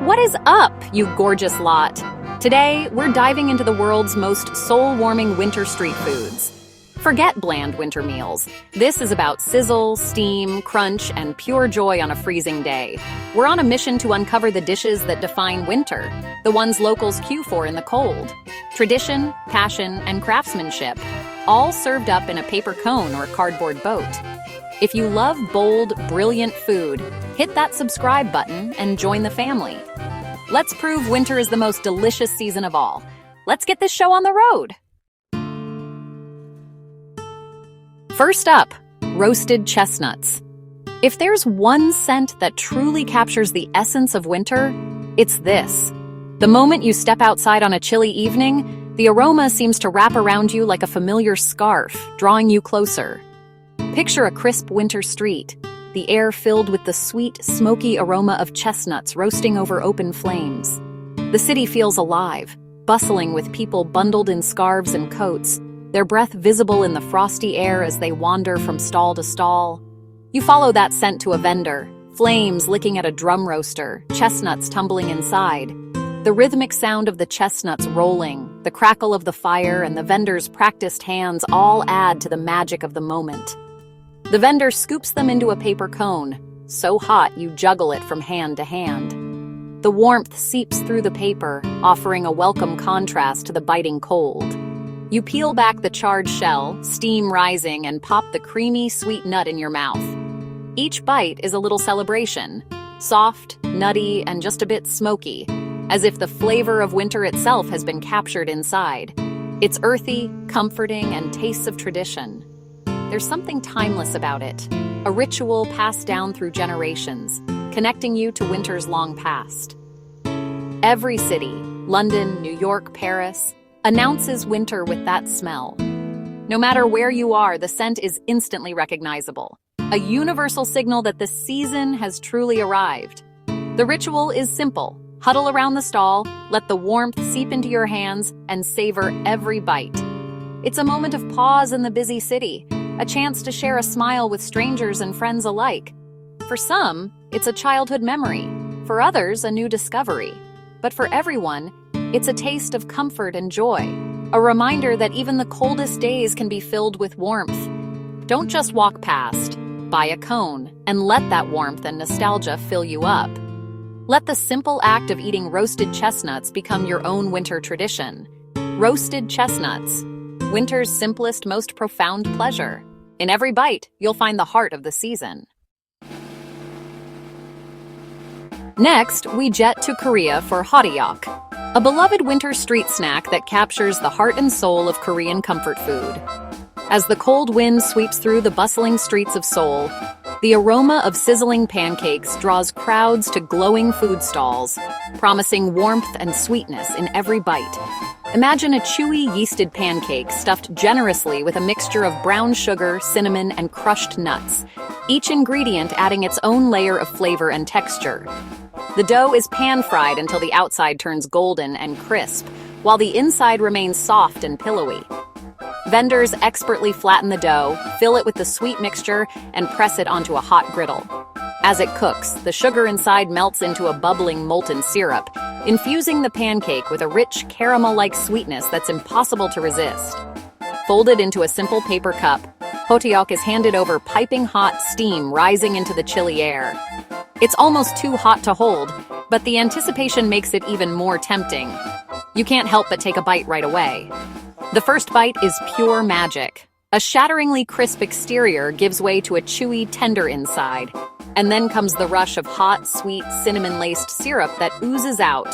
What is up, you gorgeous lot? Today, we're diving into the world's most soul-warming winter street foods. Forget bland winter meals. This is about sizzle, steam, crunch, and pure joy on a freezing day. We're on a mission to uncover the dishes that define winter, the ones locals queue for in the cold. Tradition, passion, and craftsmanship, all served up in a paper cone or cardboard boat. If you love bold, brilliant food, hit that subscribe button and join the family. Let's prove winter is the most delicious season of all. Let's get this show on the road. First up, roasted chestnuts. If there's one scent that truly captures the essence of winter, it's this. The moment you step outside on a chilly evening, the aroma seems to wrap around you like a familiar scarf, drawing you closer. Picture a crisp winter street, the air filled with the sweet, smoky aroma of chestnuts roasting over open flames. The city feels alive, bustling with people bundled in scarves and coats, their breath visible in the frosty air as they wander from stall to stall. You follow that scent to a vendor, flames licking at a drum roaster, chestnuts tumbling inside. The rhythmic sound of the chestnuts rolling, the crackle of the fire, and the vendor's practiced hands all add to the magic of the moment. The vendor scoops them into a paper cone, so hot you juggle it from hand to hand. The warmth seeps through the paper, offering a welcome contrast to the biting cold. You peel back the charred shell, steam rising, and pop the creamy, sweet nut in your mouth. Each bite is a little celebration, soft, nutty, and just a bit smoky, as if the flavor of winter itself has been captured inside. It's earthy, comforting, and tastes of tradition. There's something timeless about it, a ritual passed down through generations, connecting you to winter's long past. Every city, London, New York, Paris, announces winter with that smell. No matter where you are, the scent is instantly recognizable, a universal signal that the season has truly arrived. The ritual is simple. Huddle around the stall, let the warmth seep into your hands, and savor every bite. It's a moment of pause in the busy city, a chance to share a smile with strangers and friends alike. For some, it's a childhood memory. For others, a new discovery. But for everyone, it's a taste of comfort and joy, a reminder that even the coldest days can be filled with warmth. Don't just walk past. Buy a cone and let that warmth and nostalgia fill you up. Let the simple act of eating roasted chestnuts become your own winter tradition. Roasted chestnuts, winter's simplest, most profound pleasure. In every bite, you'll find the heart of the season. Next, we jet to Korea for hotteok, a beloved winter street snack that captures the heart and soul of Korean comfort food. As the cold wind sweeps through the bustling streets of Seoul, the aroma of sizzling pancakes draws crowds to glowing food stalls, promising warmth and sweetness in every bite. Imagine a chewy, yeasted pancake stuffed generously with a mixture of brown sugar, cinnamon, and crushed nuts, each ingredient adding its own layer of flavor and texture. The dough is pan-fried until the outside turns golden and crisp, while the inside remains soft and pillowy. Vendors expertly flatten the dough, fill it with the sweet mixture, and press it onto a hot griddle. As it cooks, the sugar inside melts into a bubbling molten syrup, infusing the pancake with a rich caramel-like sweetness that's impossible to resist. Folded into a simple paper cup, hotteok is handed over piping hot steam rising into the chilly air. It's almost too hot to hold, but the anticipation makes it even more tempting. You can't help but take a bite right away. The first bite is pure magic. A shatteringly crisp exterior gives way to a chewy, tender inside. And then comes the rush of hot, sweet, cinnamon-laced syrup that oozes out,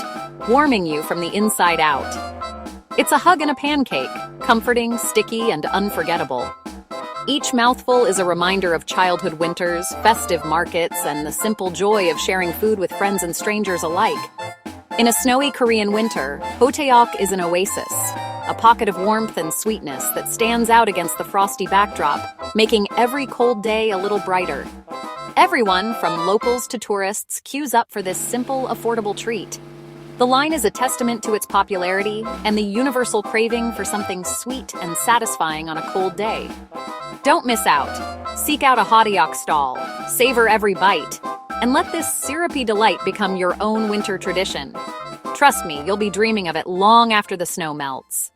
warming you from the inside out. It's a hug and a pancake, comforting, sticky, and unforgettable. Each mouthful is a reminder of childhood winters, festive markets, and the simple joy of sharing food with friends and strangers alike. In a snowy Korean winter, hotteok is an oasis, a pocket of warmth and sweetness that stands out against the frosty backdrop, making every cold day a little brighter. Everyone, from locals to tourists, queues up for this simple, affordable treat. The line is a testament to its popularity and the universal craving for something sweet and satisfying on a cold day. Don't miss out. Seek out a hotteok stall. Savor every bite. and let this syrupy delight become your own winter tradition. Trust me, you'll be dreaming of it long after the snow melts.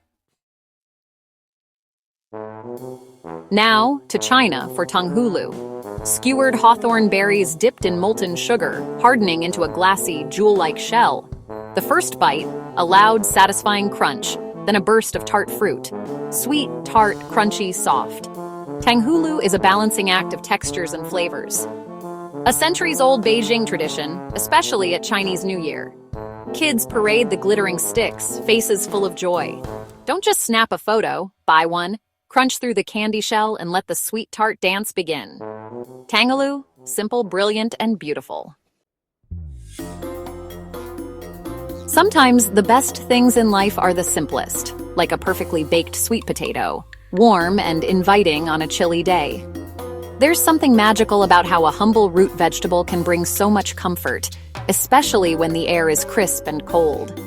Now, to China for tanghulu. Skewered hawthorn berries dipped in molten sugar, hardening into a glassy, jewel-like shell. The first bite, a loud, satisfying crunch, then a burst of tart fruit. Sweet, tart, crunchy, soft. Tanghulu is a balancing act of textures and flavors. A centuries-old Beijing tradition, especially at Chinese New Year. Kids parade the glittering sticks, faces full of joy. Don't just snap a photo, buy one, crunch through the candy shell, and let the sweet tart dance begin. Tanghulu, simple, brilliant, and beautiful. Sometimes the best things in life are the simplest, like a perfectly baked sweet potato, warm and inviting on a chilly day. There's something magical about how a humble root vegetable can bring so much comfort, especially when the air is crisp and cold.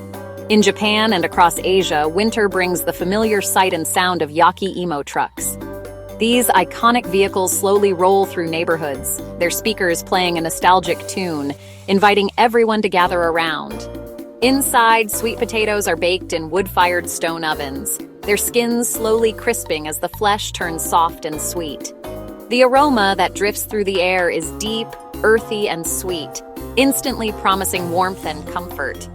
In Japan and across Asia, winter brings the familiar sight and sound of yaki-imo trucks. These iconic vehicles slowly roll through neighborhoods, their speakers playing a nostalgic tune, inviting everyone to gather around. Inside, sweet potatoes are baked in wood-fired stone ovens, their skins slowly crisping as the flesh turns soft and sweet. The aroma that drifts through the air is deep, earthy, and sweet, instantly promising warmth and comfort.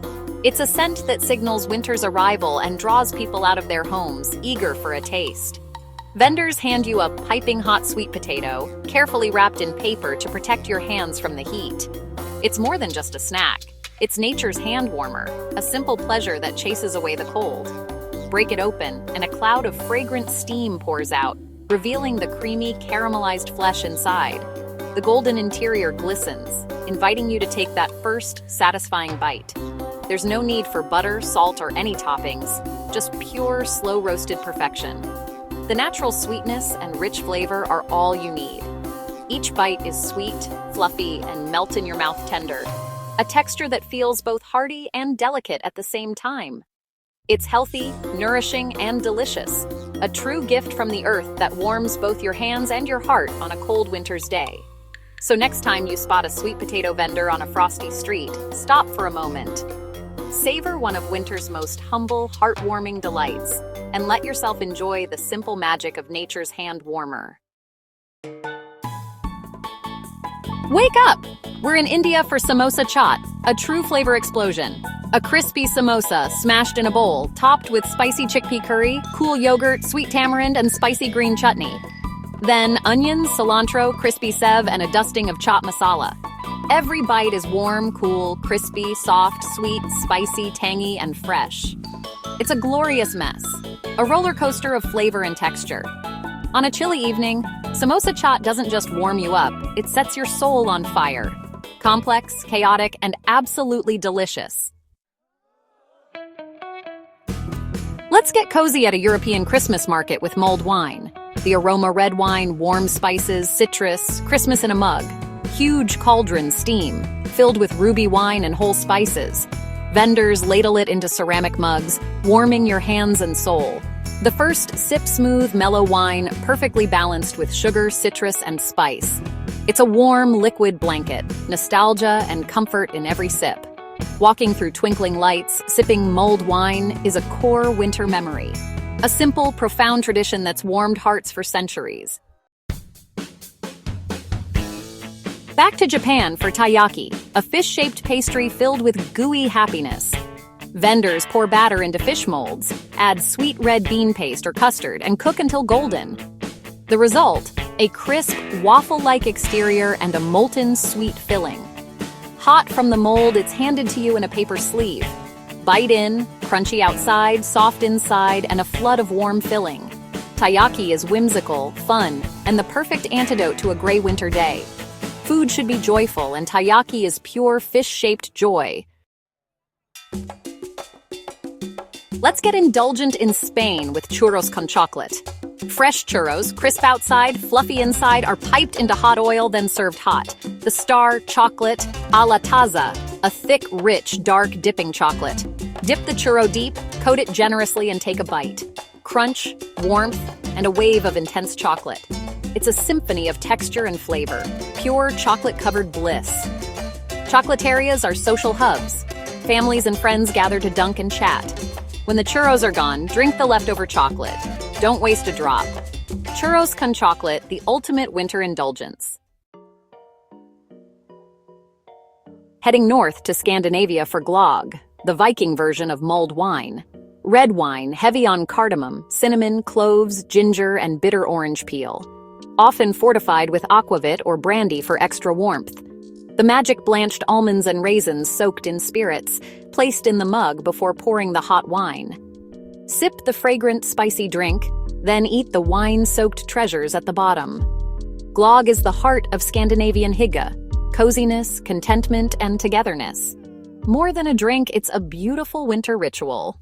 It's a scent that signals winter's arrival and draws people out of their homes, eager for a taste. Vendors hand you a piping hot sweet potato, carefully wrapped in paper to protect your hands from the heat. It's more than just a snack. It's nature's hand warmer, a simple pleasure that chases away the cold. Break it open, and a cloud of fragrant steam pours out, revealing the creamy, caramelized flesh inside. The golden interior glistens, inviting you to take that first, satisfying bite. There's no need for butter, salt, or any toppings, just pure, slow-roasted perfection. The natural sweetness and rich flavor are all you need. Each bite is sweet, fluffy, and melt-in-your-mouth tender, a texture that feels both hearty and delicate at the same time. It's healthy, nourishing, and delicious, a true gift from the earth that warms both your hands and your heart on a cold winter's day. So next time you spot a sweet potato vendor on a frosty street, stop for a moment. Savor one of winter's most humble, heartwarming delights, and let yourself enjoy the simple magic of nature's hand warmer. Wake up! We're in India for samosa chaat, a true flavor explosion. A crispy samosa smashed in a bowl, topped with spicy chickpea curry, cool yogurt, sweet tamarind, and spicy green chutney. Then onions, cilantro, crispy sev, and a dusting of chaat masala. Every bite is warm, cool, crispy, soft, sweet, spicy, tangy, and fresh. It's a glorious mess, a roller coaster of flavor and texture. On a chilly evening, samosa chaat doesn't just warm you up, it sets your soul on fire. Complex, chaotic, and absolutely delicious. Let's get cozy at a European Christmas market with mulled wine. The aroma red wine, warm spices, citrus, Christmas in a mug. Huge cauldrons steam, filled with ruby wine and whole spices. Vendors ladle it into ceramic mugs, warming your hands and soul. The first sip smooth, mellow wine, perfectly balanced with sugar, citrus, and spice. It's a warm, liquid blanket, nostalgia and comfort in every sip. Walking through twinkling lights, sipping mulled wine is a core winter memory. A simple, profound tradition that's warmed hearts for centuries. Back to Japan for taiyaki, a fish-shaped pastry filled with gooey happiness. Vendors pour batter into fish molds, add sweet red bean paste or custard, and cook until golden. The result, a crisp, waffle-like exterior and a molten, sweet filling. Hot from the mold, it's handed to you in a paper sleeve. Bite in, crunchy outside, soft inside, and a flood of warm filling. Taiyaki is whimsical, fun, and the perfect antidote to a gray winter day. Food should be joyful, and taiyaki is pure fish-shaped joy. Let's get indulgent in Spain with churros con chocolate. Fresh churros, crisp outside, fluffy inside, are piped into hot oil, then served hot. The star, chocolate, a la taza, a thick, rich, dark dipping chocolate. Dip the churro deep, coat it generously, and take a bite. Crunch, warmth, and a wave of intense chocolate. It's a symphony of texture and flavor, pure chocolate-covered bliss. Chocolatarias are social hubs. Families and friends gather to dunk and chat. When the churros are gone, drink the leftover chocolate. Don't waste a drop. Churros con chocolate, the ultimate winter indulgence. Heading north to Scandinavia for glögg, the Viking version of mulled wine. Red wine, heavy on cardamom, cinnamon, cloves, ginger, and bitter orange peel. Often fortified with aquavit or brandy for extra warmth. The magic blanched almonds and raisins soaked in spirits, placed in the mug before pouring the hot wine. Sip the fragrant, spicy drink, then eat the wine-soaked treasures at the bottom. Glögg is the heart of Scandinavian hygge, coziness, contentment, and togetherness. More than a drink, it's a beautiful winter ritual.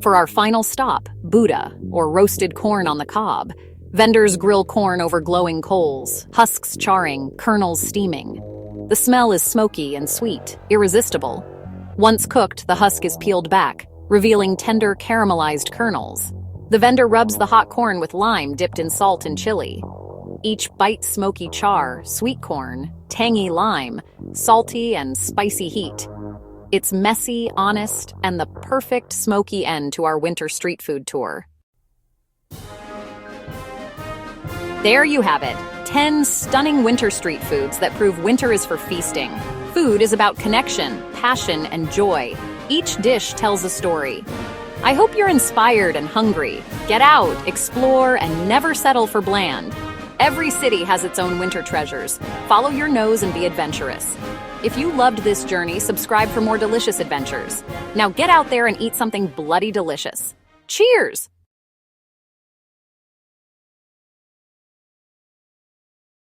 For our final stop, Buddha, or roasted corn on the cob. Vendors grill corn over glowing coals, husks charring, kernels steaming. The smell is smoky and sweet, irresistible. Once cooked, the husk is peeled back, revealing tender caramelized kernels. The vendor rubs the hot corn with lime dipped in salt and chili. Each bite smoky char, sweet corn, tangy lime, salty and spicy heat. It's messy, honest, and the perfect smoky end to our winter street food tour. There you have it, 10 stunning winter street foods that prove winter is for feasting. Food is about connection, passion, and joy. Each dish tells a story. I hope you're inspired and hungry. Get out, explore, and never settle for bland. Every city has its own winter treasures. Follow your nose and be adventurous. If you loved this journey, subscribe for more delicious adventures. Now get out there and eat something bloody delicious. Cheers!